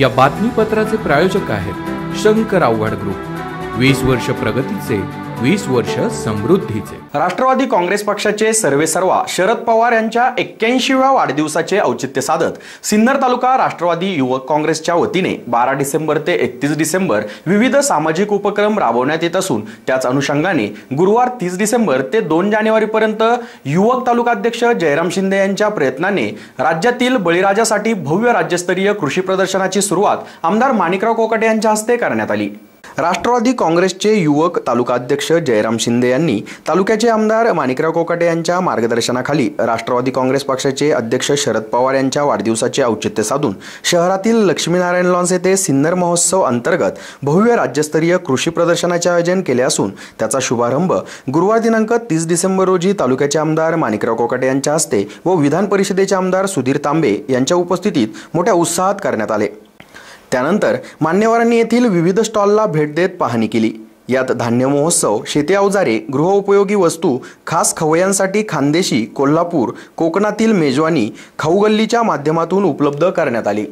या बातमीपत्राचे प्रायोजक आहेत शंकर आव्हाड ग्रुप। 20 वर्ष प्रगतीचे, 20 वर्ष समृद्धीचे। राष्ट्रवादी काँग्रेस पक्षाचे सर्वेसर्वा शरद पवार यांच्या 81व्या वाढदिवसाचे औचित्य साधत सिन्नर तालुका राष्ट्रवादी युवक काँग्रेसच्या वतीने 12 डिसेंबर ते 31 डिसेंबर विविध सामाजिक उपक्रम राबवण्यात येत असून त्याच अनुषंगाने गुरुवार 30 डिसेंबर ते 2 जानेवारी पर्यंत युवक तालुकाध्यक्ष जयराम शिंदे यांच्या प्रयत्नाने राज्यातील बळीराजासाठी भव्य राज्यस्तरीय कृषी प्रदर्शनाची सुरुवात आमदार माणिकराव कोकाटे यांच्या हस्ते करण्यात आली। राष्ट्रवादी काँग्रेसचे युवक तालुकाध्यक्ष जयराम शिंदे यांनी तालुक्याचे आमदार माणिकराव कोकाटे यांच्या मार्गदर्शनाखाली राष्ट्रवादी काँग्रेस पक्षाचे अध्यक्ष शरद पवार यांच्या वाढदिवसाचे औचित्य साधून शहरातील लक्ष्मीनारायण लॉन्स येथे सिन्नर महोत्सव अंतर्गत भव्य राज्यस्तरीय कृषी प्रदर्शनाचे आयोजन केले असून त्याचा शुभारंभ गुरुवार दिनांक 30 डिसेंबर रोजी तालुक्याचे आमदार माणिकराव कोकाटे यांच्या हस्ते व विधान परिषदेचे आमदार सुधीर तांबे यांच्या उपस्थितीत मोठ्या उत्साहात करण्यात आले। त्यानंतर मान्यवरांनी येथील विविध स्टॉलला भेट देत पाहणी केली। यात धान्य महोत्सव, शेती अवजारे, गृहोपयोगी वस्तू, खास खवय्यांसाठी खानदेशी, कोल्हापूर, कोकणातील मेजवानी, खाऊगल्लीच्या माध्यमातून उपलब्ध करण्यात आली।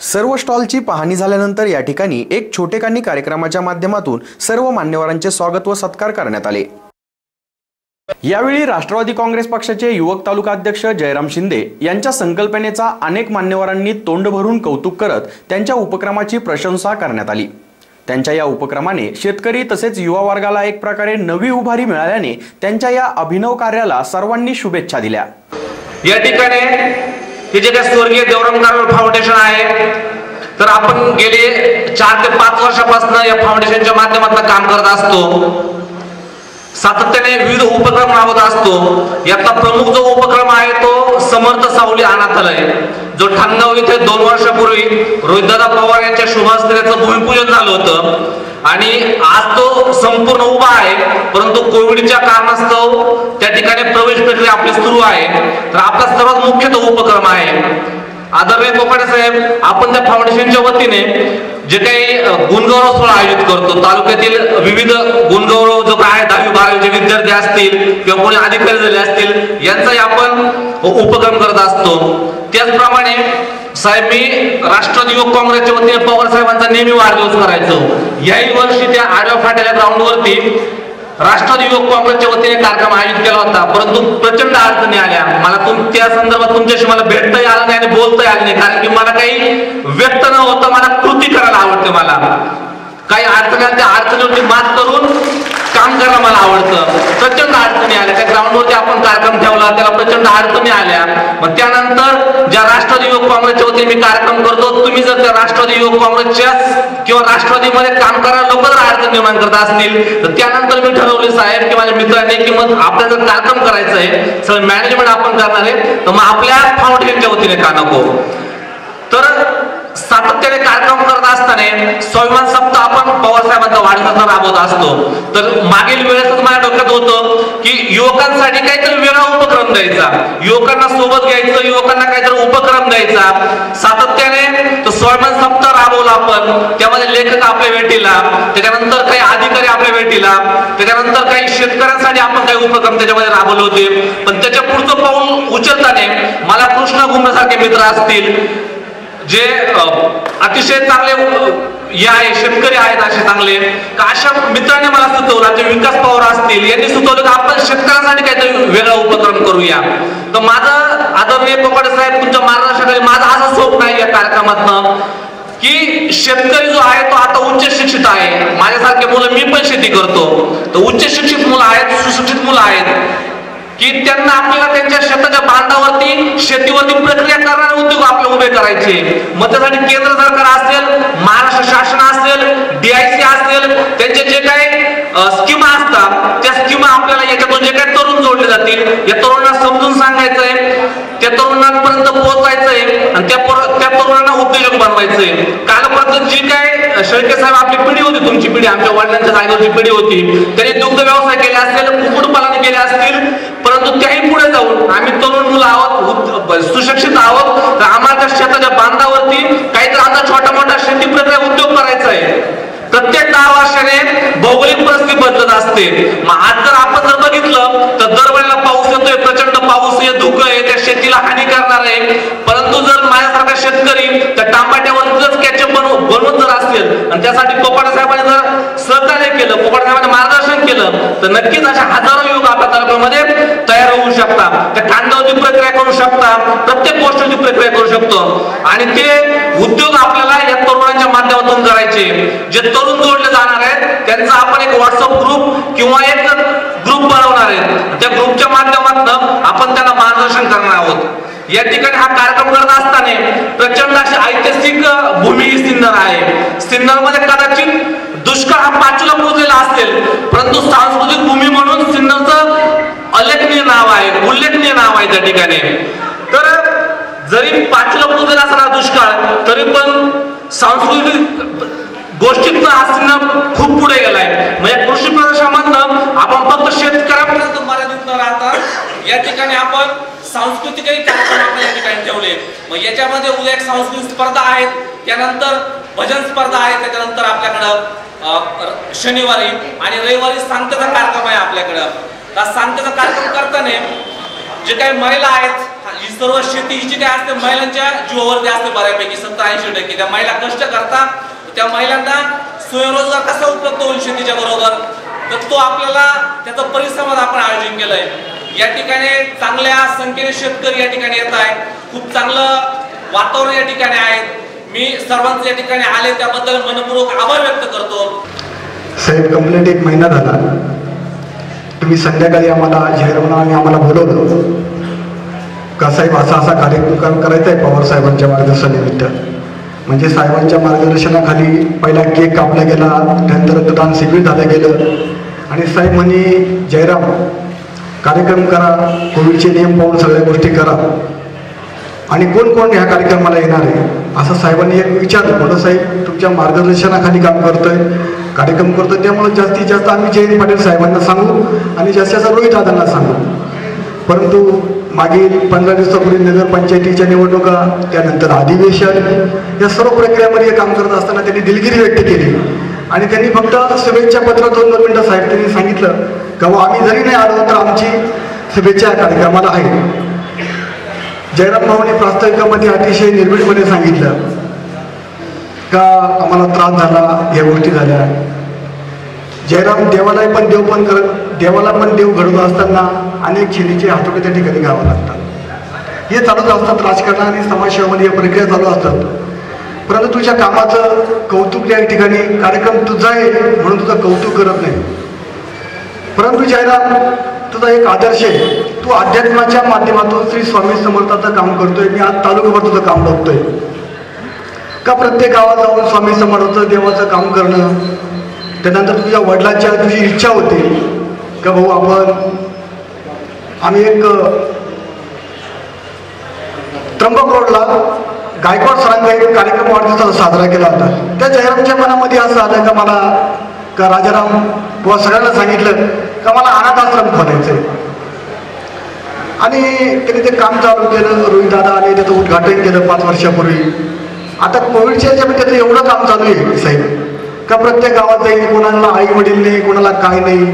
सर्व स्टॉलची पाहणी झाल्यानंतर या ठिकाणी एक छोटेखानी कार्यक्रमाच्या माध्यमातून सर्व मान्यवरांचे स्वागत व सत्कार करण्यात आले। यावेळी राष्ट्रवादी काँग्रेस पक्षाचे युवक तालुकाध्यक्ष जयराम शिंदे यांच्या संकल्पनेचा अनेक मान्यवरांनी तोंड भरून कौतुक करत त्यांच्या उपक्रमाची प्रशंसा करण्यात आली। त्यांच्या या उपक्रमाने शेतकरी तसेच युवा वर्गाला एक प्रकारे नवी उभारी मिळाल्याने त्यांच्या या अभिनव कार्याला सर्वांनी शुभेच्छा दिल्या। या ठिकाणी हे जे स्वर्गीय देवराम कारभार फाउंडेशन आहे, तर आपण गेले 4 ते 5 वर्षापासून या फाउंडेशनच्या माध्यमातून काम करत असतो। सातत्याने विविध उपक्रम राबवत असतो। यातला प्रमुख जो उपक्रम आहे तो समर्थ सावली अनाथालय, जो ठाणगाव इथे 2 वर्षापूर्वी रोहितदादा पवार यांच्या शुभ हस्ते त्याचं भूमिपूजन झालं होतं आणि आज तो संपूर्ण उभा आहे। परंतु कोविडच्या कारणास्तव त्या ठिकाणी प्रवेश प्रक्रिया आपली सुरू आहे। तर आपला सर्वात मुख्य तो उपक्रम आहे। आदरणीय कोकाटे साहेब, आपण त्या फाउंडेशनच्या वतीने जे काही गुणगौरव सोहळा आयोजित करतो, तालुक्यातील विविध गुणगौरव जो काय 10वी 12वीचे विद्यार्थी असतील किंवा कोणी अधिकारी झाले असतील यांचाही आपण उपक्रम करत असतो। त्याचप्रमाणे साहेब, मी राष्ट्रवादी युवक काँग्रेसच्या वतीने पवार साहेबांचा नेहमी वाढदिवस करायचो। याही वर्षी त्या आडव्या फाट्याच्या ग्राउंडवरती राष्ट्रवादी युवक काँग्रेसच्या वतीने कार्यक्रम आयोजित केला होता, परंतु प्रचंड अडचणी आल्या। मला त्या संदर्भात तुमच्याशी मला भेटताही आलं नाही आणि बोलताही आलं नाही, कारण की मला काही व्यक्त न होतं, मला कृती करायला आवडते। मला काही अडचणी आल्या, त्या अडचणीवरती मात करून काम करायला मला आवडतं। प्रचंड अडचणी आल्या, त्या ग्राउंडवरती आपण कार्यक्रम ठेवला, त्याला प्रचंड अडचणी आल्या। मग त्यानंतर ज्या राष्ट्रवादी युवक काँग्रेसच्या वतीने मी कार्यक्रम करतो, तुम्ही जर त्या राष्ट्रवादी युवक काँग्रेसच्या किंवा राष्ट्रवादीमध्ये काम करायला लोक जर अडचण निर्माण करत असतील, तर त्यानंतर मी ठरवले साहेब की माझ्या मित्रांनी की मग आपल्याला जर कार्यक्रम करायचा आहे, सगळं मॅनेजमेंट आपण करणार आहे, तर मग आपल्या फाउंडेशनच्या वतीने का नको। तर सातत्याने कार्यक्रम करत असताना स्वाभिमान सप्ताह आपण पवार साहेबांचा वाढदिवस राबवत असतो। तर मागील वेळेसच माझ्या डोक्यात होतं की युवकांसाठी काहीतरी वेगळा उपक्रम द्यायचा, युवकांना सोबत घ्यायचं, युवकांना काहीतरी उपक्रम द्यायचा। सातत्याने तो स्वाभिमान सप्ताह राबवला आपण, त्यामध्ये लेखक आपल्या भेटीला, त्याच्यानंतर काही अधिकारी आपल्या भेटीला, त्याच्यानंतर काही शेतकऱ्यांसाठी आपण काही उपक्रम त्याच्यामध्ये राबवले होते। पण त्याच्या पुढचं पाऊल उचलताना मला कृष्णा घुमऱ्यासारखे मित्र असतील, जे अतिशय चांगले या शेतकरी आहेत, असे चांगले अशा मित्रांनी मला सुचवलं, जे विकास पवार असतील यांनी सुचवलं की आपण शेतकऱ्यांसाठी काहीतरी वेगळा उपक्रम करूया। तर माझं आदरणीय कोकाटे साहेब तुमच्या मार्गदर्शनाखाली माझं असं स्वप्न आहे या कार्यक्रमातनं की शेतकरी जो आहे तो आता उच्च शिक्षित आहे। माझ्यासारखे मुलं, मी पण शेती करतो, तर उच्च शिक्षित मुलं आहेत, सुशिक्षित मुलं आहेत की त्यांना आपल्याला त्यांच्या शेताच्या बांधावरती शेतीवरती प्रक्रिया करणारे उद्योग आपल्याला उभे करायचे। मग त्यासाठी केंद्र सरकार असेल, महाराष्ट्र शासन असेल, DIC असेल, त्यांचे जे काही स्कीमा असतात त्या स्कीमा आपल्याला याच्यातून जे काही तरुण जोडले जातील, या तरुणांना समजून सांगायचंय, त्या तरुणांपर्यंत पोहोचायचंय आणि त्या तरुणांना उद्योजक बनवायचंय। कालपर्यंत जी काय शेळके साहेब आपली पिढी होती, तुमची पिढी, आमच्या वडिलांच्या जागेवरची पिढी होती, त्यांनी दुग्ध व्यवसाय केले असेल, कुक्कुटपालन केले असतील, परंतु त्याही पुढे जाऊन आम्ही तरुण मुलं आहोत, सुशिक्षित आहोत, तर आम्हाला शेताच्या बांधावरती काहीतरी आमचा छोटा मोठा शेती प्रक्रिया उद्योग करायचा आहे। प्रत्येक 10 वर्षाने भौगोलिक परिस्थिती बदलत असते। मग आज जर आपण जर बघितलं तर दरवेळेला पाऊस येतोय, प्रचंड पाऊस आहे, धुकं आहे, त्या शेतीला हानी करणार आहे, परंतु जर माझ्यासारखा शेतकरी त्या टांबाट्यावर पोपट साहेबांनी जर सहकार्य केलं, पोपट साहेबांनी मार्गदर्शन केलं तर नक्कीच अशा हजारो युवक आपल्या तालुक्यामध्ये तयार होऊ शकतात. त्या कांद्यावरची प्रक्रिया करू शकतात, प्रत्येक गोष्टीची प्रक्रिया करू शकतो आणि ते उद्योग आपल्याला या तरुणांच्या माध्यमातून करायचे. जे तरुण जोडले जाणार आहेत त्यांचा आपण एक व्हॉट्सअप ग्रुप किंवा एक ग्रुप बनवणार आहे. त्या ग्रुपच्या माध्यमातून आपण त्यांना मार्गदर्शन करणार आहोत. या ठिकाणी हा कार्यक्रम करत असताना प्रचंड अशी ऐतिहासिक भूमी ही सिन्नर आहे. सिन्नर मध्ये कदाचित दुष्काळ हा 5ला पोहोचलेला असेल, परंतु सांस्कृतिक भूमी म्हणून सिन्नरचं अलेखनीय नाव आहे, उल्लेखनीय नाव आहे त्या ठिकाणी. तर जरी 5ला पोहोचलेला असला दुष्काळ तरी पण सांस्कृतिक गोष्टीत हा सिन्नर खूप पुढे गेलाय. म्हणजे कृषी प्रदर्शनामधनं आपण फक्त शेतकऱ्यापर्यंत मर्यादित न राहता या ठिकाणी आपण सांस्कृतिकही कार्यक्रम आपण या ठिकाणी ठेवले. मग याच्यामध्ये उद्या एक सांस्कृतिक स्पर्धा आहेत, त्यानंतर भजन स्पर्धा आहे, त्याच्यानंतर आपल्याकडं शनिवारी आणि रविवारी सांगतेचा कार्यक्रम आहे आपल्याकडं. त्या सांगतेचा कार्यक्रम करताना जे काही महिला आहेत, ही सर्व शेती ही जी काय असते महिलांच्या जीवावरती असते बऱ्यापैकी 70-80%. त्या महिला कष्ट करतात, त्या महिलांना स्वयंरोजगार कसा उपलब्ध होईल शेतीच्या बरोबर, तर तो आपल्याला त्याचा परिसंवाद आपण आयोजन केलंय. या ठिकाणी चांगल्या संख्येने शेतकरी या ठिकाणी येत आहेत, खूप चांगलं वातावरण या ठिकाणी आहे. मी सर्वांचे या ठिकाणी आले त्याबद्दल मनपूर्वक आभार व्यक्त करतो. साहेब, कंप्लीट 1 महिना झाला. तुम्ही संध्याकाळी आम्हाला जाहीरनाम्याने आम्हाला बोलवलं का साहेब असा कार्यक्रम करायचा आहे पवार साहेबांच्या मार्गदर्शनानिमित्त. म्हणजे साहेबांच्या मार्गदर्शनाखाली पहिला केक कापला गेला, त्यानंतर रक्तदान शिबिर झालं गेलं आणि साहेब म्हणे जयराम कार्यक्रम करा, कोविडचे नियम पाहून सगळ्या गोष्टी करा आणि कोण कोण ह्या कार्यक्रमाला येणार आहे असं साहेबांनी एक विचारलं. म्हणून साहेब तुमच्या मार्गदर्शनाखाली काम करतोय, कार्यक्रम करतोय, त्यामुळे जास्तीत जास्त आम्ही जयंत पाटील साहेबांना सांगू आणि जास्तीत जास्त रोहित दादांना सांगू. परंतु मागील 15 दिवसापूर्वी नगरपंचायतीच्या निवडणुका, त्यानंतर अधिवेशन, या सर्व प्रक्रियामध्ये काम करत असताना त्यांनी दिलगिरी व्यक्त केली आणि त्यांनी फक्त शुभेच्छा पत्र 2 मिनिटं साहेब त्यांनी सांगितलं का आम्ही जरी नाही आलो तर आमची शुभेच्छा कार्यक्रमाला आहे. जयराम भाऊने प्रास्ताविकामध्ये अतिशय निर्भीडपणे सांगितलं का आम्हाला त्रास झाला, या गोष्टी झाल्या. जयराम देवाला पण देव घडवत असताना अनेक छेनीचे हातोडे त्या ठिकाणी घ्यावं लागतात. हे चालूच असतात, राजकारण आणि समाजसेवेमध्ये या प्रक्रिया चालू असतात. परंतु तुझ्या कामाचं कौतुक या ठिकाणी कार्यक्रम तुझा आहे म्हणून तुझं कौतुक करत नाही. परंतु जयराम तुझा एक आदर्श आहे, तू अध्यात्माच्या माध्यमातून श्री स्वामी समर्थाचं काम करतोय. मी आज तालुक्यावर तुझं काम बघतोय का प्रत्येक गावात जाऊन स्वामी समर्थाचं देवाचं काम करणं. त्यानंतर तुझ्या वडिलांच्या तुझी इच्छा होती का भाऊ आम्ही एक त्र्यंबक रोडला गायकवाड सरांचा एक कार्यक्रम वाढदिवसाचा साजरा केला होता. त्या जयरामच्या मनामध्ये असं आलं का मला का राजाराम किंवा सगळ्यांना सांगितलं का मला अनाथ आश्रम खोलायचंय आणि त्यांनी ते काम चालू केलं. रोहित दादा आले, त्याचं उद्घाटन केलं 5 वर्षापूर्वी. आता कोविडच्या याच्यामध्ये त्याचं एवढं काम चालू आहे साहेब का प्रत्येक गावात जाईल, कोणाला आई वडील नाही, कोणाला काय नाही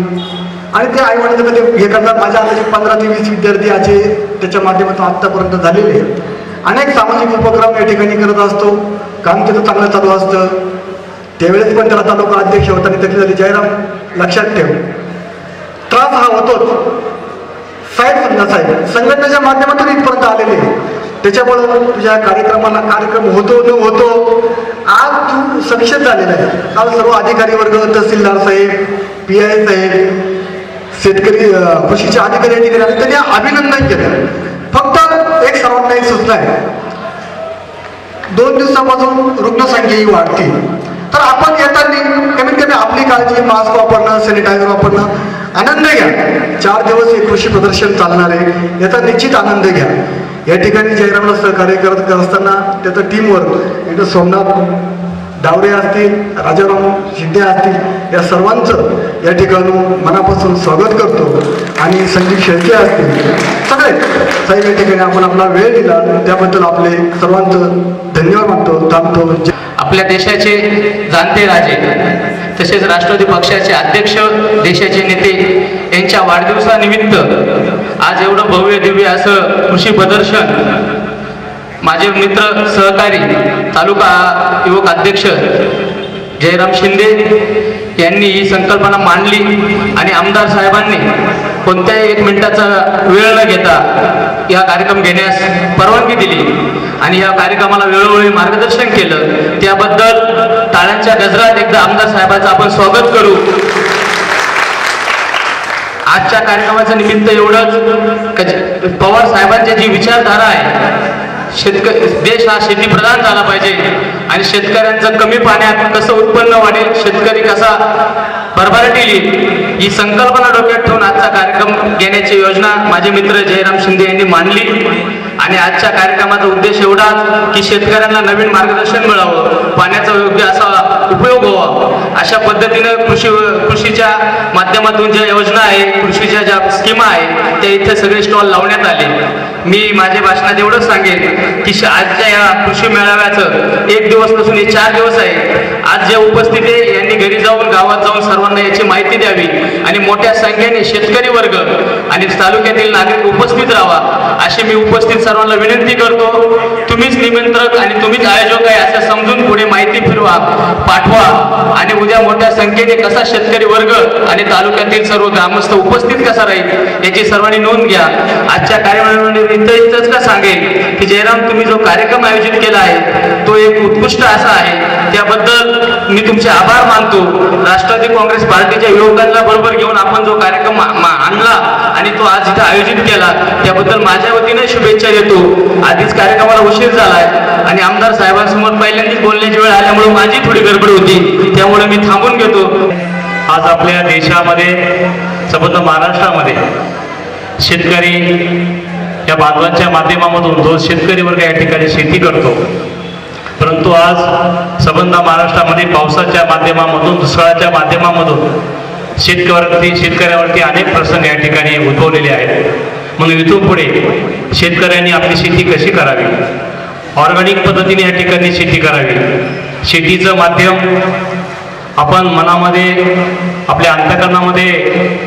आणि ते आई वडील कधी हे करतात. माझ्या अंदाजे 15 ते 20 विद्यार्थी असे त्याच्या माध्यमातून आत्तापर्यंत झालेले आहेत. अनेक सामाजिक उपक्रम या ठिकाणी करत असतो, काम त्याचं चांगलं चालू असतं. त्यावेळेस पण त्याला तालुका अध्यक्ष होताना त्याची झाली. जयराम लक्षात ठेव, त्रास हा होतोच साहेब, संघटनेच्या माध्यमातून इथपर्यंत आलेले. त्याच्यामुळं तुझ्या कार्यक्रमाला कार्यक्रम होतो न होतो आज तू सक्सेस झालेला आहे. काल सर्व अधिकारी वर्ग, तहसीलदार साहेब, PI साहेब, शेतकरी कृषीचे अधिकारी आले, त्यांनी अभिनंदन केलं. फक्त एक सर्वांना एक सूचना आहे, 2 दिवसापासून रुग्णसंख्या ही वाढते. तर आपण येताना कमीत कमी आपली काळजी, मास्क वापरणं, सॅनिटायझर वापरणं, आनंद घ्या. 4 दिवस हे कृषी प्रदर्शन चालणार आहे, याचा निश्चित आनंद घ्या. या ठिकाणी जयरामला सहकार्य करत असताना त्याचं टीमवर्क इथं सोमनाथ डावरे असतील, राजाराम शिंदे असतील, या सर्वांचं या ठिकाणी मनापासून स्वागत करतो आणि संजीव शेळके असतील, सगळे साहेब या ठिकाणी आपण आपला वेळ दिला त्याबद्दल आपले सर्वांचं धन्यवाद मानतो. थांबतो. आपल्या देशाचे जाणते राजे तसेच राष्ट्रवादी पक्षाचे अध्यक्ष, देशाचे नेते यांच्या वाढदिवसानिमित्त आज एवढं भव्य दिव्य असं कृषी प्रदर्शन माझे मित्र सहकारी तालुका युवक अध्यक्ष जयराम शिंदे यांनी ही संकल्पना मांडली आणि आमदार साहेबांनी कोणत्याही 1 मिनिटाचा वेळ न घेता या कार्यक्रम घेण्यास परवानगी दिली आणि या कार्यक्रमाला वेळोवेळी मार्गदर्शन केलं. त्याबद्दल टाळ्यांच्या गजरात एकदा आमदार साहेबांचं आपण स्वागत करू. आजच्या कार्यक्रमाचं निमित्त एवढंच, पवार साहेबांची जी विचारधारा आहे, देश हा शेती प्रधान झाला पाहिजे आणि शेतकऱ्यांचं कमी पाण्यात कसं उत्पन्न वाढेल, शेतकरी कसा भरभराटी येईल, ही संकल्पना डोक्यात ठेवून आजचा कार्यक्रम घेण्याची योजना माझे मित्र जयराम शिंदे यांनी मांडली. आणि आजच्या कार्यक्रमाचा उद्देश एवढाच की शेतकऱ्यांना नवीन मार्गदर्शन मिळावं, पाण्याचा योग्य असा उपयोग व्हावा, अशा पद्धतीनं कृषीच्या माध्यमातून ज्या योजना आहे, कृषीच्या ज्या स्कीमा आहे, त्या इथे सगळे स्टॉल लावण्यात आले. मी माझ्या भाषणात एवढंच सांगेन की आजच्या या कृषी मेळाव्याचं 1 दिवस नसून हे 4 दिवस आहे. आज जे उपस्थित आहे यांनी घरी जाऊन गावात जाऊन सर्वांना याची माहिती द्यावी आणि मोठ्या संख्येने शेतकरी वर्ग आणि तालुक्यातील नागरिक उपस्थित राहावा अशी मी उपस्थित सर्वांना विनंती करतो. तुम्हीच निमंत्रक आणि तुम्हीच आयोजक आहे असं समजून पुढे माहिती फिरवा, पाठवा आणि उद्या मोठ्या संख्येने कसा शेतकरी वर्ग आणि तालुक्यातील सर्व ग्रामस्थ उपस्थित कसा राहील याची सर्वांनी नोंद घ्या. आजच्या कार्यक्रमामध्ये इतकंच का सांगेल की जयराम, तुम्ही जो कार्यक्रम आयोजित केला आहे तो एक उत्कृष्ट असा आहे, त्याबद्दल मी तुमचे आभार मानतो. राष्ट्रवादी काँग्रेस पार्टीच्या युवकांना बरोबर घेऊन आपण जो कार्यक्रम आणला आणि तो आज इथे आयोजित केला त्याबद्दल माझ्या वतीने शुभेच्छा देतो. आधीच कार्यक्रमाला उशीर झालाय आणि आमदार साहेबांसमोर पहिल्यांदाच बोलण्याची वेळ आल्यामुळे माझी थोडी गडबड होती, त्यामुळे मी थांबून घेतो. आज आपल्या देशामध्ये, संपूर्ण महाराष्ट्रामध्ये शेतकरी या बांधवांच्या माध्यमामधून जो शेतकरी वर्ग या ठिकाणी शेती करतो, परंतु आज संपूर्ण महाराष्ट्रामध्ये पावसाच्या माध्यमामधून, दुष्काळाच्या माध्यमामधून शेतकऱ्यावरती अनेक प्रसंग या ठिकाणी उद्भवलेले आहेत. म्हणून इथून पुढे शेतकऱ्यांनी आपली शेती कशी करावी, ऑर्गॅनिक पद्धतीने या ठिकाणी शेती करावी. शेतीचं माध्यम आपण मनामध्ये, आपल्या अंतःकरणामध्ये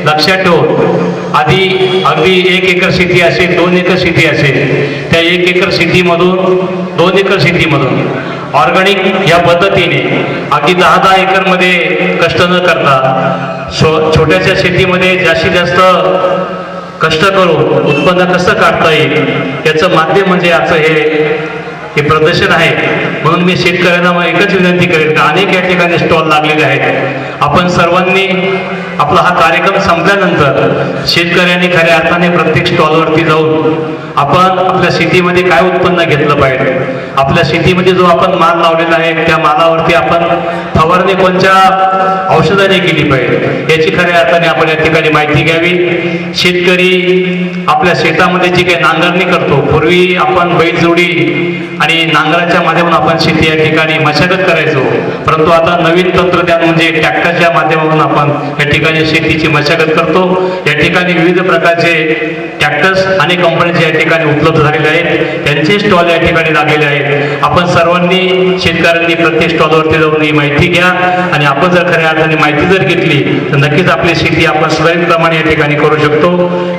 लक्षात ठेवून आधी अगदी 1 एकर शेती असेल, 2 एकर शेती असेल, त्या 1 एकर शेतीमधून 2 एकर शेतीमधून ऑर्गॅनिक या पद्धतीने अगदी 10-10 एकरमध्ये कष्ट न करता छोट्याशा शेतीमध्ये जास्तीत जास्त कष्ट करून उत्पन्न कसं काढता येईल याचं माध्यम म्हणजे आजचं हे प्रदर्शन आहे. म्हणून मी शेतकऱ्यांना एकच विनंती करेन की अनेक या ठिकाणी स्टॉल लागलेले आहेत. आपण सर्वांनी आपला हा कार्यक्रम संपल्यानंतर शेतकऱ्यांनी खऱ्या अर्थाने प्रत्येक स्टॉलवरती जाऊन आपण आपल्या शेतीमध्ये काय उत्पन्न घेतलं पाहिजे, आपल्या शेतीमध्ये जो आपण माल लावलेला आहे त्या मालावरती आपण फवारणी कोणत्या औषधाने केली पाहिजे याची खऱ्या अर्थाने आपण या ठिकाणी माहिती घ्यावी. शेतकरी आपल्या शेतामध्ये जी काही नांगरणी करतो, पूर्वी आपण बैलजोडी आणि नांगराच्या माध्यमातून आपण शेती या ठिकाणी मशागत करायचो, परंतु आता नवीन तंत्रज्ञान म्हणजे ट्रॅक्टरच्या माध्यमातून आपण या ठिकाणी शेतीची मशागत करतो. या ठिकाणी विविध प्रकारचे ट्रॅक्टर्स अनेक कंपन्यांचे या ठिकाणी उपलब्ध झालेले आहेत, त्यांचे स्टॉल या ठिकाणी लागलेले आहेत. आपण सर्वांनी, शेतकऱ्यांनी प्रत्येक स्टॉलवरती जाऊन ही माहिती घ्या आणि आपण जर खऱ्या अर्थाने माहिती जर घेतली तर नक्कीच आपली शेती आपण सुरळीतप्रमाणे या ठिकाणी करू शकतो.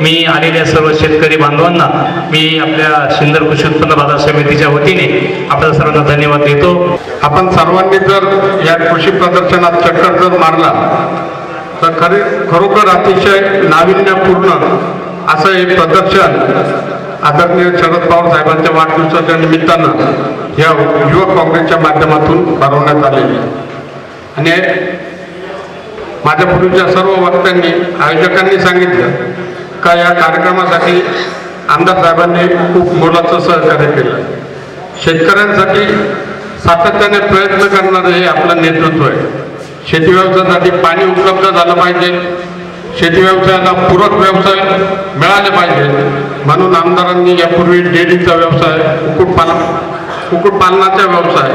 मी आलेल्या सर्व शेतकरी बांधवांना मी आपल्या सिन्नर कृषी उत्पन्न बाजार समितीच्या वतीने आपल्या सर्वांना धन्यवाद देतो. आपण सर्वांनी जर या कृषी प्रदर्शनात चक्कर जर मारला तर खरोखर अतिशय नाविन्यपूर्ण असं हे प्रदर्शन आदरणीय शरद पवार साहेबांच्या वाढदिवसाच्या निमित्तानं या युवक काँग्रेसच्या माध्यमातून भरवण्यात आलेली. आणि माझ्या पूर्वीच्या सर्व वक्त्यांनी, आयोजकांनी सांगितलं का या कार्यक्रमासाठी आमदार साहेबांनी खूप मोलाचं सहकार्य केलं. शेतकऱ्यांसाठी सातत्याने प्रयत्न करणारं हे आपलं नेतृत्व आहे. शेती व्यवसायासाठी पाणी उपलब्ध झालं पाहिजे, शेती व्यवसायाला पूरक व्यवसाय मिळाले पाहिजे, म्हणून आमदारांनी यापूर्वी डेअरीचा व्यवसाय, कुक्कुटपालनाचा व्यवसाय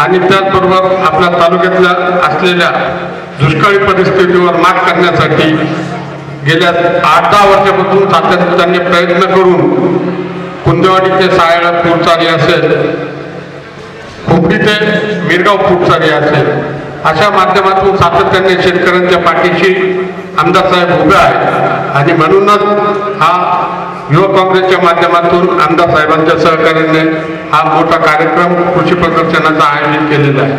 आणि त्याचबरोबर आपल्या तालुक्यातल्या असलेल्या दुष्काळी परिस्थितीवर मात करण्यासाठी गेल्या 8-10 वर्षापासून सातत्याने प्रयत्न करून कुंदेवाडी ते सायळा फूटचाली असेल, खोपडी ते मिरगाव फूटचाली असेल, अशा माध्यमातून सातत्याने शेतकऱ्यांच्या पाठीशी आमदार साहेब उभे आहेत. आणि म्हणूनच हा युवक काँग्रेसच्या माध्यमातून आमदार साहेबांच्या सहकार्याने हा मोठा कार्यक्रम कृषी प्रदर्शनाचा आयोजित केलेला आहे.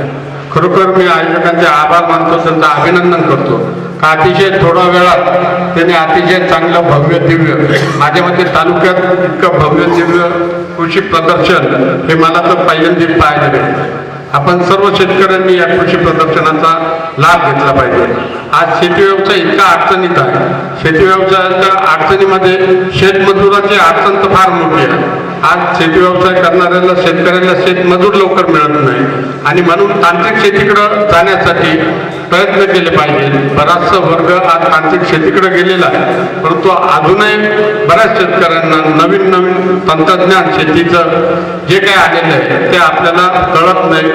खरोखर मी आयोजकांचे आभार मानतो, त्यांचं अभिनंदन करतो का अतिशय थोड्या वेळात त्यांनी अतिशय चांगलं भव्य दिव्य, माझ्या मते तालुक्यात इतकं भव्य दिव्य कृषी प्रदर्शन हे मला तर पहिल्यांदा पाहायला भेटलं. आपण सर्व शेतकऱ्यांनी या कृषी प्रदर्शनाचा लाभ घेतला पाहिजे. आज शेती व्यवसाय इतका अडचणीत आहे. शेती व्यवसायाच्या अडचणीमध्ये शेतमजुराची अडचण तर फार मोठी आहे. आज शेती व्यवसाय करणाऱ्याला शेतकऱ्याला शेतमजूर लवकर मिळत नाही आणि म्हणून तांत्रिक शेतीकडे जाण्यासाठी प्रयत्न केले पाहिजे. बराचसा वर्ग आज तांत्रिक शेतीकडे गेलेला आहे, परंतु अजूनही बऱ्याच शेतकऱ्यांना नवीन नवीन तंत्रज्ञान शेतीचं जे काही आलेलं आहे ते आपल्याला कळत नाही.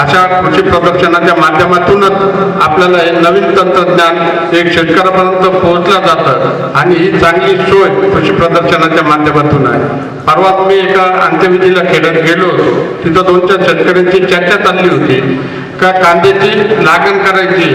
अशा कृषी प्रदर्शनाच्या माध्यमातूनच आपल्याला हे नवीन तंत्रज्ञान एक शेतकऱ्यापर्यंत पोहोचलं जातं आणि ही चांगली सोय कृषी प्रदर्शनाच्या माध्यमातून आहे. परवा मी एका अंत्यविधीला खेड्यात गेलो होतो. तिथं 2-4 शेतकऱ्यांची चर्चा चालली होती का कांद्याची लागण करायची,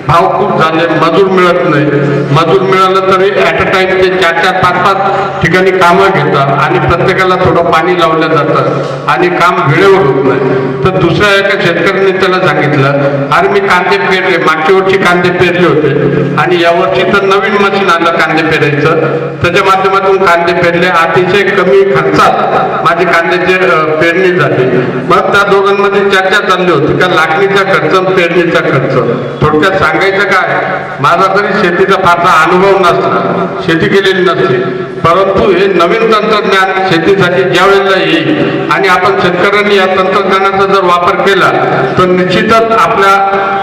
भाव खूप झाले, मजूर मिळत नाही. मजूर मिळालं तरी ॲट अ टाइम ते 4-4-5-5 ठिकाणी कामं घेतात आणि प्रत्येकाला थोडं पाणी लावलं जातं आणि काम वेळेवर होत नाही. तर दुसऱ्या एका शेतकऱ्यांनी त्याला सांगितलं, अरे मी कांदे पेरले, मागच्या वर्षी कांदे पेरले होते आणि यावर्षी तर नवीन मशीन आलं कांदे पेरायचं, त्याच्या माध्यमातून कांदे पेरले, अतिशय कमी खर्चात माझी कांद्याची पेरणी झाली. मग त्या दोघांमध्ये चर्चा चालली होती का लागणीचा खर्च पेरणीचा खर्च. थोडक्यात सांगायचं काय, माझा तरी शेतीचा फारसा अनुभव नसला, शेती केलेली नसते, परंतु हे नवीन तंत्रज्ञान शेतीसाठी ज्या वेळेला येईल आणि आपण शेतकऱ्यांनी या तंत्रज्ञानाचा जर वापर केला तर निश्चितच आपल्या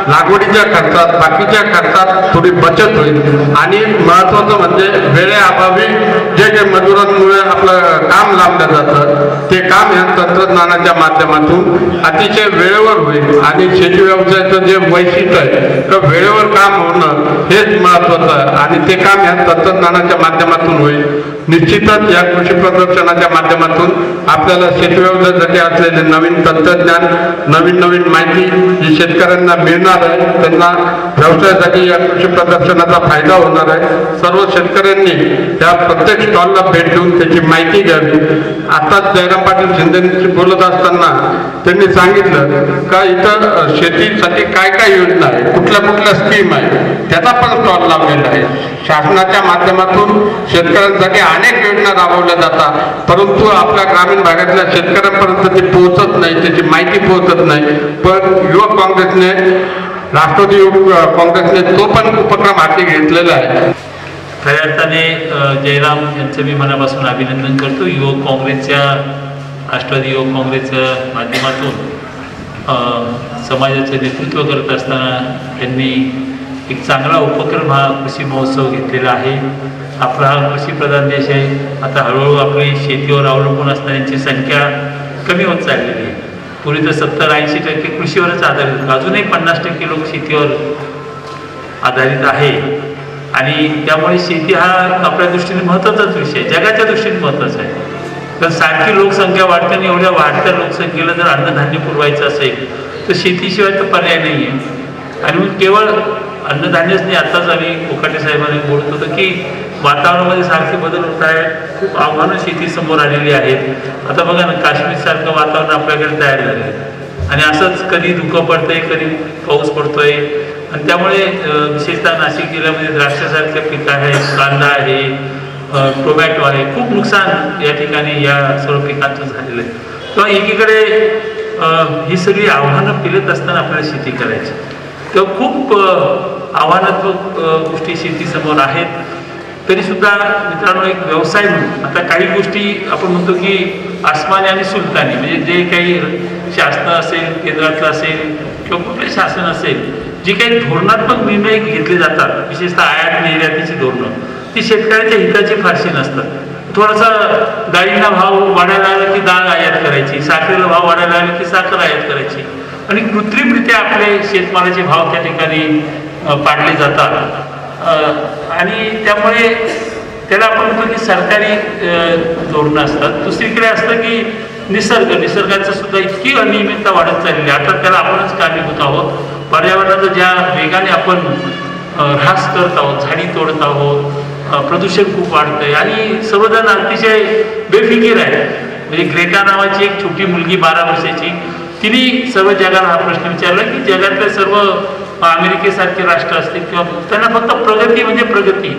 लागवडीच्या खर्चात, बाकीच्या खर्चात थोडी बचत होईल. आणि महत्त्वाचं म्हणजे वेळेअभावी जे काही मजुरांमुळे आपलं काम लांबलं जातं ते काम या तंत्रज्ञानाच्या माध्यमातून अतिशय वेळेवर होईल. आणि शेती व्यवसायाचं जे वैशिष्ट्य आहे तर वेळेवर काम होणं हेच महत्त्वाचं आहे आणि ते काम या तंत्रज्ञानाच्या माध्यमातून होईल. निश्चितच या कृषी प्रदर्शनाच्या माध्यमातून आपल्याला शेती व्यवसायासाठी असलेले नवीन तंत्रज्ञान, नवीन नवीन माहिती जी शेतकऱ्यांना मिळणार आहे, त्यांना व्यवसायासाठी या कृषी प्रदर्शनाचा फायदा होणार आहे. सर्व शेतकऱ्यांनी त्या प्रत्येक स्टॉलला भेट देऊन त्याची माहिती घ्यावी. आताच जयराम पाटील शिंदेंशी बोलत असताना त्यांनी सांगितलं का इथं शेतीसाठी काय काय योजना आहे, कुठल्या कुठल्या स्कीम आहे, त्याचा पण स्टॉल लावलेला आहे. शासनाच्या माध्यमातून शेतकऱ्यांसाठी अनेक योजना राबवल्या जातात, परंतु आपल्या ग्रामीण भागातल्या शेतकऱ्यांपर्यंत ती पोहोचत नाही, त्याची माहिती पोहोचत नाही. पण युवक काँग्रेसने, राष्ट्रवादी युवक काँग्रेसने तो पण उपक्रम हाती घेतलेला आहे. खऱ्या अर्थाने जयराम यांचं मी मनापासून अभिनंदन करतो. युवक काँग्रेसच्या, राष्ट्रवादी युवक काँग्रेसच्या माध्यमातून समाजाचं नेतृत्व करत असताना त्यांनी एक चांगला उपक्रम हा कृषी महोत्सव घेतलेला आहे. आपला हा कृषीप्रधान देश आहे. आता हळूहळू आपली शेतीवर अवलंबून असणाऱ्यांची संख्या कमी होत चाललेली आहे. पूर्वी तर 70-80% कृषीवरच आधारित होतं. अजूनही 50% लोक शेतीवर आधारित आहे आणि त्यामुळे शेती हा आपल्या दृष्टीने महत्त्वाचाच विषय आहे, जगाच्या दृष्टीने महत्त्वाचा आहे. तर सारखी लोकसंख्या वाढते आणि एवढ्या वाढत्या लोकसंख्येला जर अन्नधान्य पुरवायचं असेल तर शेतीशिवाय तर पर्याय नाही आहे. आणि मग केवळ अन्नधान्यच नाही, आत्ताच आम्ही कोकाटे साहेबांनी बोलत होतो की वातावरणामध्ये सारखे बदल होत आहेत, खूप आव्हानं शेतीसमोर आलेली आहेत. आता बघा ना, काश्मीरसारखं वातावरण आपल्याकडे तयार झालं आहे आणि असंच कधी धुकं पडतंय, कधी पाऊस पडतोय आणि त्यामुळे विशेषतः नाशिक जिल्ह्यामध्ये द्राक्षासारखे पिकं आहेत, कांदा आहे, टोमॅटो आहे, खूप नुकसान या ठिकाणी या सर्व पिकांचं झालेलं आहे. तेव्हा एकीकडे ही सगळी आव्हानं पेलत असताना आपल्याला शेती करायची, तेव्हा खूप आव्हानात्मक गोष्टी शेतीसमोर आहेत. तरीसुद्धा मित्रांनो, एक व्यवसाय म्हणून आता काही गोष्टी आपण म्हणतो की आसमानी आणि सुलतानी, म्हणजे जे काही शासन असेल, केंद्रातलं असेल किंवा कुठले शासन असेल, जी काही धोरणात्मक निर्णय घेतले जातात, विशेषतः आयात निर्यातीची धोरणं, ती शेतकऱ्याच्या हिताची फारशी नसतात. थोडासा डाळींना भाव वाढायला आला की डाळ आयात करायची, साखरेला भाव वाढायला आला की साखर आयात करायची आणि कृत्रिमरित्या आपले शेतमालाचे भाव त्या ठिकाणी पाडले जातात. आणि त्यामुळे त्याला आपण म्हणतो की सरकारी धोरणं असतात. दुसरीकडे असतं की निसर्गाचं सुद्धा इतकी अनियमितता वाढत चाललेली आहे. आता त्याला आपणच कारणीभूत आहोत. पर्यावरणाचा ज्या वेगाने आपण ऱ्हास करत आहोत, झाडी तोडत आहोत, प्रदूषण खूप वाढतंय आणि सर्वजण अतिशय बेफिकीर आहे. म्हणजे ग्रेटा नावाची एक छोटी मुलगी 12 वर्षाची, तिने सर्व जगाला हा प्रश्न विचारला की जगातले सर्व अमेरिकेसारखे राष्ट्र असतील किंवा त्यांना फक्त प्रगती म्हणजे प्रगती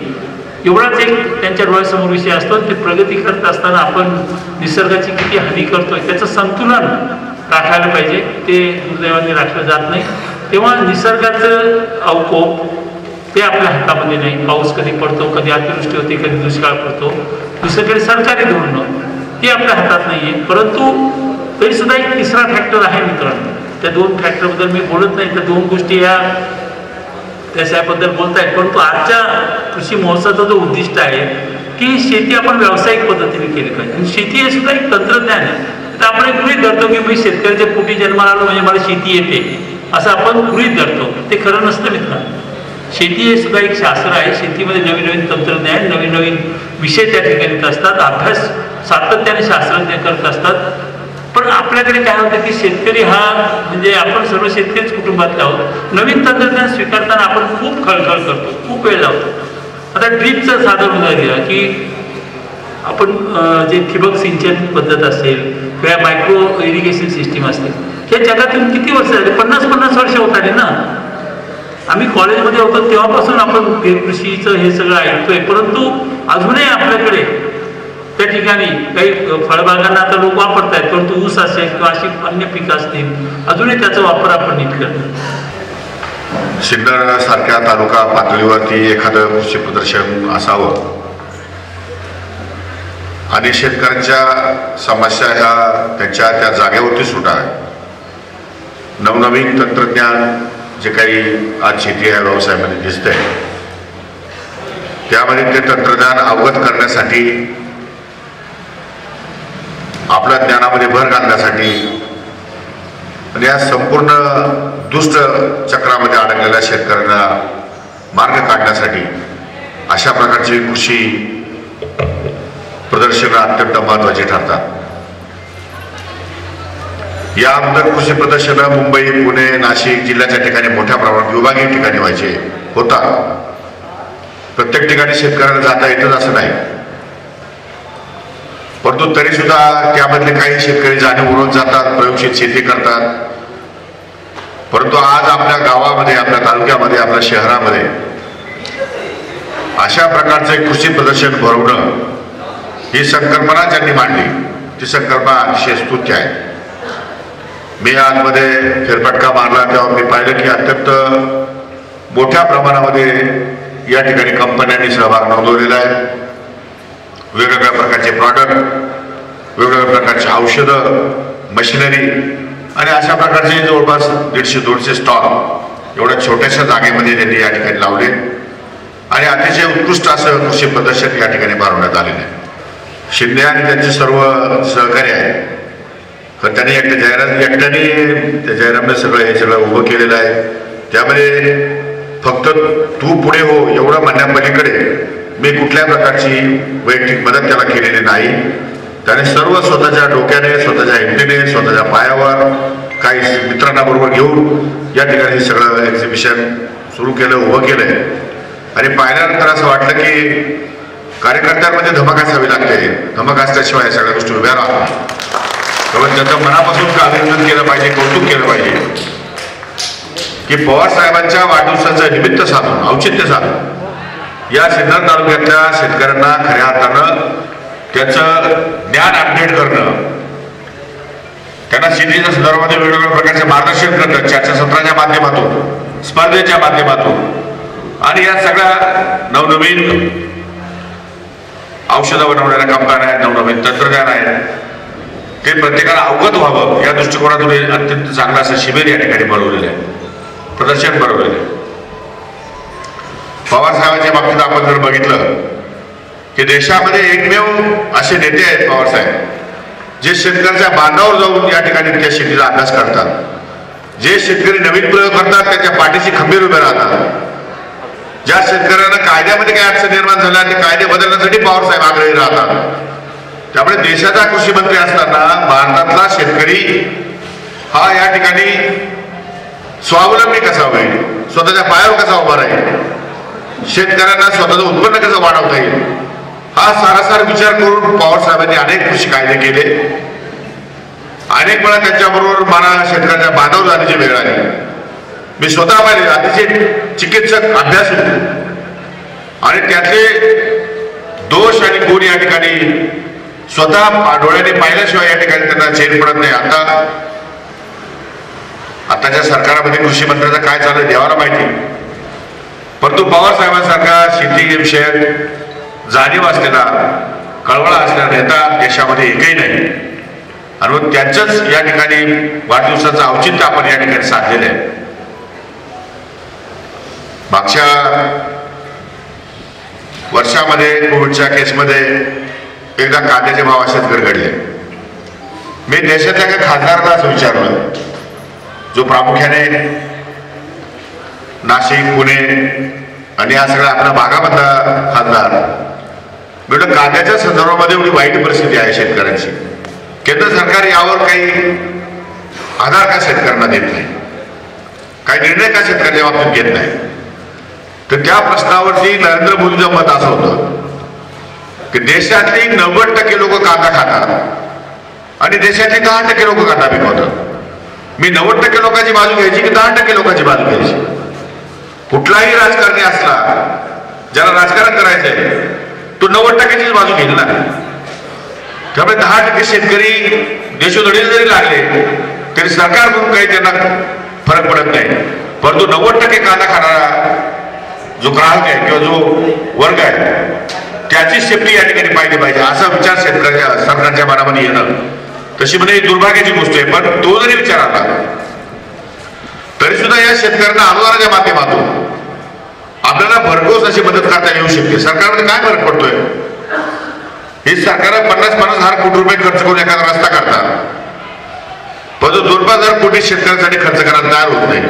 एवढाच एक त्यांच्या डोळ्यासमोर विषय असतो. ते प्रगती करत असताना आपण निसर्गाची किती हानी करतोय त्याचं संतुलन राखायला पाहिजे. ते दुर्दैवाने राखलं जात नाही. तेव्हा निसर्गाचं अवकोप ते आपल्या हातामध्ये नाही. पाऊस कधी पडतो, कधी अतिवृष्टी होते, कधी दुष्काळ पडतो. दुसरीकडे सरकारी धोरणं ते आपल्या हातात नाही आहे. परंतु तरी सुद्धा एक तिसरा फॅक्टर आहे मित्रांनो. त्या 2 फॅक्टरबद्दल मी बोलत नाही. त्या 2 गोष्टी या त्याच्याबद्दल बोलतायत. परंतु आजच्या कृषी महोत्सवाचा जो उद्दिष्ट आहे की शेती आपण व्यावसायिक पद्धतीने केली पाहिजे. आणि शेती हे सुद्धा एक तंत्रज्ञान आहे. तर आपण एक गृहीत धरतो की मी शेतकऱ्याच्या पोटी जन्माला आलो म्हणजे मला शेती येते असं आपण गृहीत धरतो. ते खरं नसतं मित्रांनो. शेती हे सुद्धा एक शास्त्र आहे. शेतीमध्ये नवीन नवीन तंत्रज्ञान, नवीन नवीन विषय त्या ठिकाणी असतात. अभ्यास सातत्याने शास्त्रज्ञ करत असतात. पण आपल्याकडे काय होतं की शेतकरी हा म्हणजे आपण सर्व शेतकरीच कुटुंबातले आहोत. नवीन तंत्रज्ञान स्वीकारताना आपण खूप खळखळ करतो, खूप वेळ लावतो. आता ड्रीपचं साधं उदाहरण दिलं की आपण जे ठिबक सिंचन पद्धत असेल किंवा मायक्रो इरिगेशन सिस्टीम असते हे जगातून किती वर्ष झाली? 50 वर्ष होत आली ना. आम्ही कॉलेजमध्ये होतो तेव्हापासून आपण कृषीचं हे सगळं ऐकतोय. परंतु अजूनही आपल्याकडे त्या ठिकाणी काही फळबागांना आता लोक वापरत आहेत. परंतु ऊस असेल किंवा अशी अन्य पिकं असतील अजूनही त्याचा वापर आपण नीट करतो. सिन्नर सारख्या तालुका पातळीवरती एखादं कृषी प्रदर्शन असावं आणि शेतकऱ्यांच्या समस्या ह्या त्यांच्या त्या जागेवरती सुटाव्या. नवनवीन तंत्रज्ञान जे काही आज शेती या व्यवसायामध्ये दिसतंय त्यामध्ये ते तंत्रज्ञान अवगत करण्यासाठी, आपल्या ज्ञानामध्ये भर घालण्यासाठी आणि या संपूर्ण दुष्ट चक्रामध्ये अडकलेल्या शेतकऱ्यांना मार्ग काढण्यासाठी अशा प्रकारची कृषी प्रदर्शनं अत्यंत महत्त्वाची ठरतात. या अगोदर कृषी प्रदर्शनं मुंबई, पुणे, नाशिक जिल्ह्याच्या ठिकाणी मोठ्या प्रमाणात विभागीय ठिकाणी व्हायचे होतात. प्रत्येक ठिकाणी शेतकऱ्यांना जाता येतच असं नाही. परंतु तरी सुद्धा त्यामधले काही शेतकरी जाणीवपूर्वक जातात, प्रयोगशील शेती करतात. परंतु आज आपल्या गावामध्ये, आपल्या तालुक्यामध्ये, आपल्या शहरामध्ये अशा प्रकारचे कृषी प्रदर्शन भरवणं ही संकल्पना ज्यांनी मांडली ती संकल्पना अतिशय स्तुत्य आहे. मी आतमध्ये फेरफटका मारला तेव्हा मी पाहिलं की अत्यंत मोठ्या प्रमाणामध्ये या ठिकाणी कंपन्यांनी सहभाग नोंदवलेला आहे. वेगवेगळ्या प्रकारचे प्रॉडक्ट, वेगवेगळ्या प्रकारचे औषधं, मशिनरी आणि अशा प्रकारचे जवळपास 150-200 स्टॉल एवढ्या छोट्याशा जागेमध्ये त्यांनी या ठिकाणी लावले आणि अतिशय उत्कृष्ट असं कृषी प्रदर्शन या ठिकाणी भरवण्यात आलेलं आहे. शिंदे आणि त्यांचे सर्व सहकारी आहेत. तर त्यांनी एकट्याने त्या जयरामने सगळं हे सगळं उभं केलेलं आहे. त्यामध्ये फक्त तू पुढे हो एवढं म्हणण्यापलीकडे मी कुठल्या प्रकारची वैयक्तिक मदत त्याला केलेली नाही. त्याने सर्व स्वतःच्या डोक्याने, स्वतःच्या हिमतीने, स्वतःच्या पायावर काही मित्रांना बरोबर घेऊन या ठिकाणी सगळं एक्झिबिशन सुरू केलं, उभं केलंय. आणि पाहिल्यानंतर असं वाटलं की कार्यकर्त्यांमध्ये धमक असावी लागते. धमक असल्याशिवाय सगळ्या गोष्टी उभ्या राहतात. त्यामुळे त्याचं मनापासून अभिनंदन केलं पाहिजे, कौतुक केलं पाहिजे की पवार साहेबांच्या वाढदिवसाचं निमित्त साधून, औचित्य साधून या सिन्नर तालुक्यातल्या शेतकऱ्यांना खऱ्या अर्थानं त्याचं ज्ञान अपडेट करणं, त्यांना शेतीच्या संदर्भामध्ये वेगवेगळ्या प्रकारचे मार्गदर्शन करणं, चर्चासत्राच्या माध्यमातून, स्पर्धेच्या माध्यमातून आणि या सगळ्या नवनवीन औषधं बनवणाऱ्या कंपन्या आहेत, नवनवीन तंत्रज्ञान आहे, ते प्रत्येकाला अवगत व्हावं या दृष्टिकोनातून अत्यंत चांगलं असं शिबिर या ठिकाणी भरवलेलं आहे, प्रदर्शन भरवलेलं आहे. पवार साहेबांच्या बाबतीत आपण जर बघितलं की देशामध्ये एकमेव असे नेते आहेत पवारसाहेब जे शेतकऱ्याच्या बांधावर जाऊन या ठिकाणी त्या शेतीचा अभ्यास करतात. जे शेतकरी नवीन प्रयोग करतात त्याच्या पाठीशी खंबीर उभे राहतात. ज्या शेतकऱ्यांना कायद्यामध्ये काही अडचण निर्माण झाल्या ते कायदे बदलण्यासाठी पवारसाहेब आग्रही राहतात. त्यामुळे देशाचा कृषी मंत्री असताना भारतातला शेतकरी हा या ठिकाणी स्वावलंबी कसा होईल, स्वतःच्या पायावर कसा उभा राहील, शेतकऱ्यांना स्वतःचं उत्पन्न कसं वाढवता येईल, हा सारासार विचार करून पवार साहेबांनी अनेक कृषी कायदे केले अनेक वेळा त्यांच्याबरोबर मला शेतकऱ्याच्या बांधव जाण्याची वेळ आली. मी स्वतः माझे अतिशय चिकित्सक अभ्यास होतो आणि त्यातले दोष आणि गुण या ठिकाणी स्वतः डोळ्याने पाहिल्याशिवाय या ठिकाणी त्यांना चैन पडत नाही. आताच्या सरकारामध्ये कृषी मंत्र्याचं काय चालू आहे देवाला माहिती, परंतु पवार साहेबांसारखा शेती विषयक जाणीव असलेला कळवळा असलेला नेता देशामध्ये एकही नाही. आणि मग त्यांचंच या ठिकाणी वाढदिवसाचं औचित्य आपण या ठिकाणी साधलेलं आहे. मागच्या वर्षामध्ये कोविडच्या केसमध्ये एकदा कांद्याचे भाव असेच गडगडले. मी देशातल्या काही खासदारांना असं विचारलं, जो प्रामुख्याने नाशिक पुणे आणि या सगळ्या आपल्या भागामधला खासदार, म्हणजे कांद्याच्या संदर्भामध्ये एवढी वाईट परिस्थिती आहे शेतकऱ्यांची, केंद्र सरकार यावर काही आधार का शेतकऱ्यांना देत नाही, काही निर्णय का शेतकऱ्याच्या बाबतीत घेत नाही. तर त्या प्रश्नावरती नरेंद्र मोदींचं मत असं होतं की देशातली 90% लोक कांदा खातात आणि देशातली 10% लोक कांदा पिकवतात. मी 90% लोकांची बाजू घ्यायची की 10% लोकांची बाजू घ्यायची. कुठलाही राजकारणी असला, ज्याला राजकारण करायचंय तो 90%चीच बाजू घेईल ना. त्यामुळे 10% शेतकरी देशोधडीला जरी लागले तरी सरकारकडून काही त्यांना फरक पडत नाही. परंतु 90% कांदा खाणारा जो ग्राहक आहे किंवा जो वर्ग आहे त्याची सेफ्टी या ठिकाणी पाहिली पाहिजे असा विचार सरकारच्या मनामध्ये येणं तशी म्हणजे दुर्भाग्याची गोष्ट आहे. पण तो जरी विचार आला तरी सुद्धा या शेतकऱ्यांना अनुदानाच्या माध्यमातून आपल्याला भरघोस अशी मदत करता येऊ शकते. सरकारमध्ये काय फरक पडतोय? ही सरकार 50-50 हजार कोटी रुपये खर्च करून एखादा रस्ता करतात, पण 2-5 हजार कोटी शेतकऱ्यांसाठी खर्च करायला तयार होत नाही.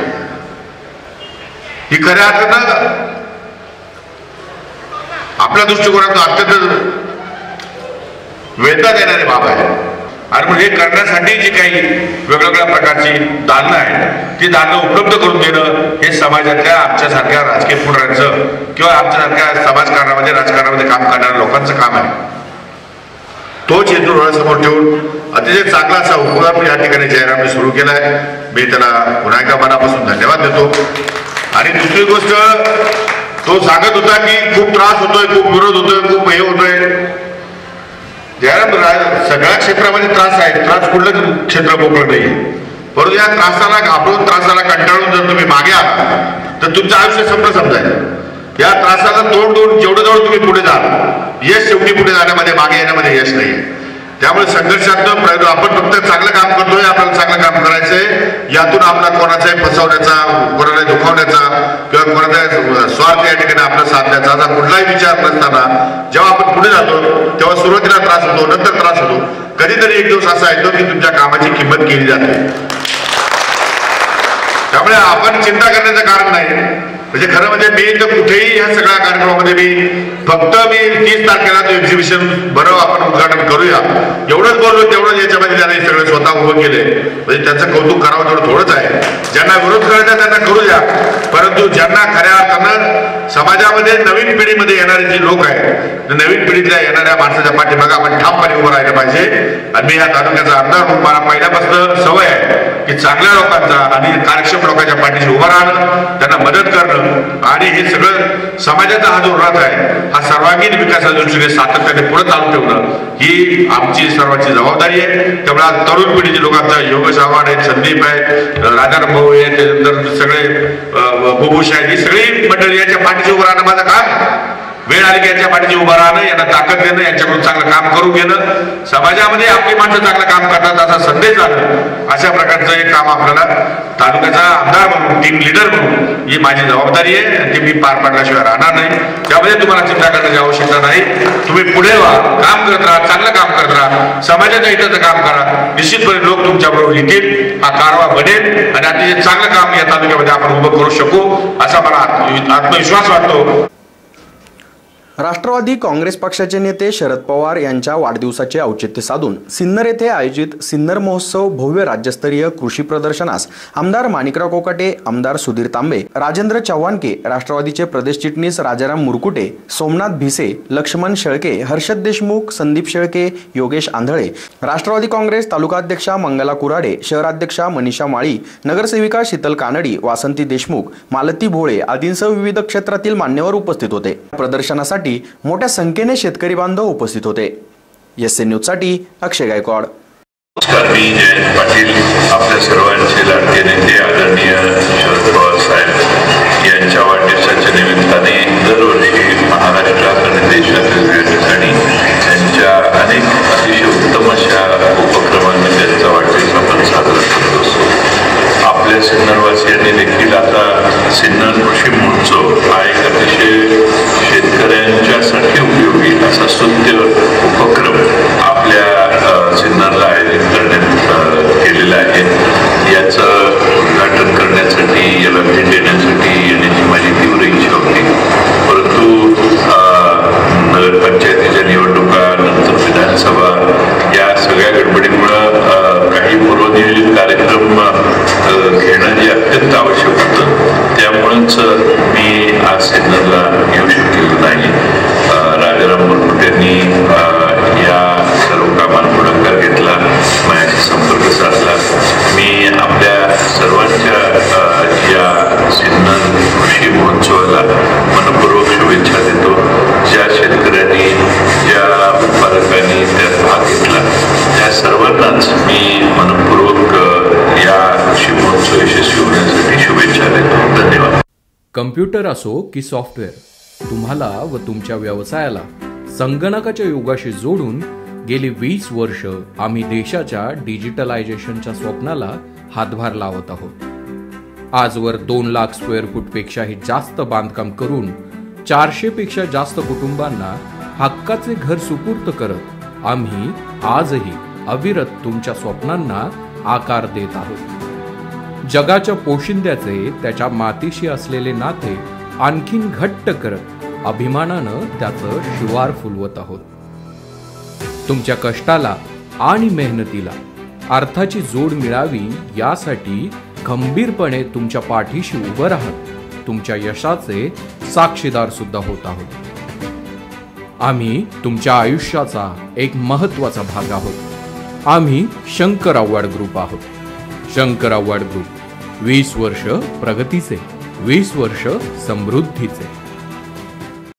ही खऱ्या अर्थानं आपल्या दृष्टिकोनातून अत्यंत वेदना देणारी बाब आहे. आणि मग हे करण्यासाठी जी काही वेगवेगळ्या प्रकारची दालनं आहेत ती दालनं उपलब्ध करून देणं हे समाजातल्या आमच्यासारख्या राजकीय पुढाऱ्यांचं किंवा आमच्यासारख्या समाजकारणामध्ये राजकारणामध्ये काम करणाऱ्या लोकांचं काम आहे. तोच हेतू डोळ्यासमोर ठेवून अतिशय चांगला असा उपक्रम या ठिकाणी जयरामने सुरू केला आहे. मी त्याला पुन्हा एकदा मनापासून धन्यवाद देतो. आणि दुसरी गोष्ट, तो सांगत होता की खूप त्रास होतोय, खूप विरोध होतोय, खूप हे होतोय. जयराम, सगळ्या क्षेत्रामध्ये त्रास आहे, त्रास कुठलं क्षेत्र मोकळं नाही. परंतु या त्रासाला घाबरून, त्रासाला कंटाळून जर तुम्ही मागे आला तर तुमचं आयुष्य संपलं समजायचं. या त्रासाला तोंड देऊन जेवढं जेवढं तुम्ही पुढे जाल, यश शेवटी पुढे जाण्यामध्ये, मागे येण्यामध्ये यश नाही. त्यामुळे संघर्षातनं प्रयत्न, आपण फक्त चांगलं काम करतोय, आपल्याला चांगलं काम करायचंय, यातून आपला कोणाचाही फसवण्याचा, कोणाला दुखावण्याचा किंवा कोणाचा स्वार्थ या ठिकाणी आपला साधण्याचा असा कुठलाही विचार नसताना जेव्हा आपण पुढे जातो तेव्हा सुरुवातीला त्रास होतो, नंतर त्रास होतो, कधीतरी एक दिवस असा येतो की तुमच्या कामाची किंमत केली जाते. त्यामुळे आपण चिंता करण्याचं कारण नाही. म्हणजे खरं म्हणजे मी तर कुठेही या सगळ्या कार्यक्रमामध्ये मी फक्त 30 तारखेला तो एक्झिबिशन बरं आपण उद्घाटन करूया एवढंच बोललो, तेवढंच याच्यामध्ये त्यांनी सगळे स्वतः उभं केले. म्हणजे त्यांचं कौतुक करावं तेवढं थोडंच आहे. ज्यांना विरोध करायचा त्यांना करू द्या, परंतु ज्यांना खऱ्या अर्थानं समाजामध्ये नवीन पिढीमध्ये येणारे जे लोक आहेत, नवीन पिढीतल्या येणाऱ्या माणसाच्या पाठीमागे आपण ठामपणे उभं राहिलं पाहिजे. आणि मी या तालुक्याचा आमदार म्हणून मला पहिल्यापासून सवय आहे की चांगल्या लोकांचा आणि कार्यक्षम लोकांच्या पाठीशी उभं राहणं, त्यांना मदत करणं आणि हे सगळं समाजाचा हा जो रथ आहे हा सर्वांगीण विकासाच्या दृष्टीने सातत्याने पुढे चालू ठेवणं ही आमची सर्वांची जबाबदारी आहे. त्यामुळे आज तरुण पिढीच्या लोकांचा योगेश आव्हाड आहे, संदीप आहे, राजाराम भाऊ आहे, त्यानंतर सगळे बुभूष आहे, ही सगळी मंडळी याच्या पाठीशी उभं राहणं माझं काम. वेळ आली की यांच्या पाठीशी उभं राहणं, यांना ताकद देणं, यांच्याकडून चांगलं काम करून घेणं, समाजामध्ये आपली माणसं चांगलं काम करतात असा संदेश जाणं, अशा प्रकारचं एक काम आपल्याला तालुक्याचा आमदार म्हणून, टीम लीडर म्हणून ही माझी जबाबदारी आहे आणि ती मी पार पाडल्याशिवाय राहणार नाही. त्यामध्ये तुम्हाला चिंता करण्याची आवश्यकता नाही. तुम्ही पुढे व्हा, काम करत राहा, चांगलं काम करत राहा, समाजाच्या हिताचं काम करा, निश्चितपणे लोक तुमच्याबरोबर येतील, हा कारवा बनेल आणि अतिशय चांगलं काम या तालुक्यामध्ये आपण उभं करू शकू असा मला आत्मविश्वास वाटतो. राष्ट्रवादी काँग्रेस पक्षाचे नेते शरद पवार यांच्या वाढदिवसाचे औचित्य साधून सिन्नर येथे आयोजित सिन्नर महोत्सव भव्य राज्यस्तरीय कृषी प्रदर्शनास आमदार माणिकराव कोकाटे, आमदार सुधीर तांबे, राजेंद्र चव्हाणके, राष्ट्रवादीचे प्रदेश चिटणीस राजाराम मुरकुटे, सोमनाथ भिसे, लक्ष्मण शेळके, हर्षद देशमुख, संदीप शेळके, योगेश आंधळे, राष्ट्रवादी काँग्रेस तालुकाध्यक्षा मंगला कुराडे, शहराध्यक्षा मनीषा माळी, नगरसेविका शीतल कानडी, वासंती देशमुख, मालती भोळे आदींसह विविध क्षेत्रातील मान्यवर उपस्थित होते। प्रदर्शनासाठी मोठ्या संख्येने शेतकरी बांधव उपस्थित होते। एसएन न्यूज साठी अक्षय गायकवाड। नमस्कार, मी जयंत पाटील, आपल्या सर्वांचे लाडके नेते आदरणीय शरद पवार साहेब यांच्या वाढदिवसाच्या निमित्ताने दरवर्षी महाराष्ट्रात आणि देशातील विविध ठिकाणी त्यांच्या अनेक अतिशय उत्तम अशा उपक्रमांनी त्यांचा वाढदिवस आपण साजरा करत असतो। आपल्या सिन्नरवासियांनी देखील आता सिन्नर कृषी महोत्सव हा एक अतिशय शेतकऱ्यांच्यासाठी उपयोगी असा स्तुत्य उपक्रम आपल्या सिन्नरला आयोजित करण्यात केलेला आहे। याचं उद्घाटन करण्यासाठी, याला भेट देण्यासाठी येण्याची माझी तीव्र इच्छा होती, परंतु नगरपंचायतीच्या निवडणुका, नंतर विधानसभा या सगळ्या गडबडीमुळं काही पूर्वनियोजित कार्यक्रम घेणं जे अत्यंत आवश्यक होतं, त्यामुळेच मी आज सिन्नरला येऊ शकलेलो नाही। राजाराम मुरकुटेंनी या सर्व कामांना पुढाकार घेतला, माझ्याशी संपर्क साधला। मी आपल्या सर्वांच्या या सिन्नर कृषी महोत्सवाला मनपूर्वक शुभेच्छा देतो। ज्या शेतकऱ्यांनी, ज्या उत्पादकांनी त्यात भाग घेतला त्या सर्वांनाच मी मनपूर्वक या कृषी महोत्सव यशस्वी होण्यासाठी शुभेच्छा देतो। धन्यवाद। कम्प्युटर असो की सॉफ्टवेअर, तुम्हाला व तुमच्या व्यवसायाला संगणकाच्या युगाशी जोडून गेली 20 वर्ष आम्ही देशाच्या डिजिटलायझेशनच्या स्वप्नाला हातभार लावत आहोत। आजवर 2 लाख स्क्वेअर फूट पेक्षाही जास्त बांधकाम करून 400 पेक्षा जास्त कुटुंबांना हक्काचे घर सुपूर्द करत आम्ही आजही अविरत तुमच्या स्वप्नांना आकार देत आहोत। जगाच्या पोशिंद्याचे त्याच्या मातीशी असलेले नाते आणखीन घट्ट करत अभिमानानं त्याचं शिवार फुलवत आहोत। तुमच्या कष्टाला आणि मेहनतीला अर्थाची जोड मिळावी यासाठी खंबीरपणे तुमच्या पाठीशी उभं राहत तुमच्या यशाचे साक्षीदार सुद्धा होत आहोत। आम्ही तुमच्या आयुष्याचा एक महत्त्वाचा भाग आहोत। आम्ही शंकर आव्हाड ग्रुप आहोत। शंकर आव्हाड ग्रुप 20 वर्ष प्रगतीचे, 20 वर्ष समृद्धीचे।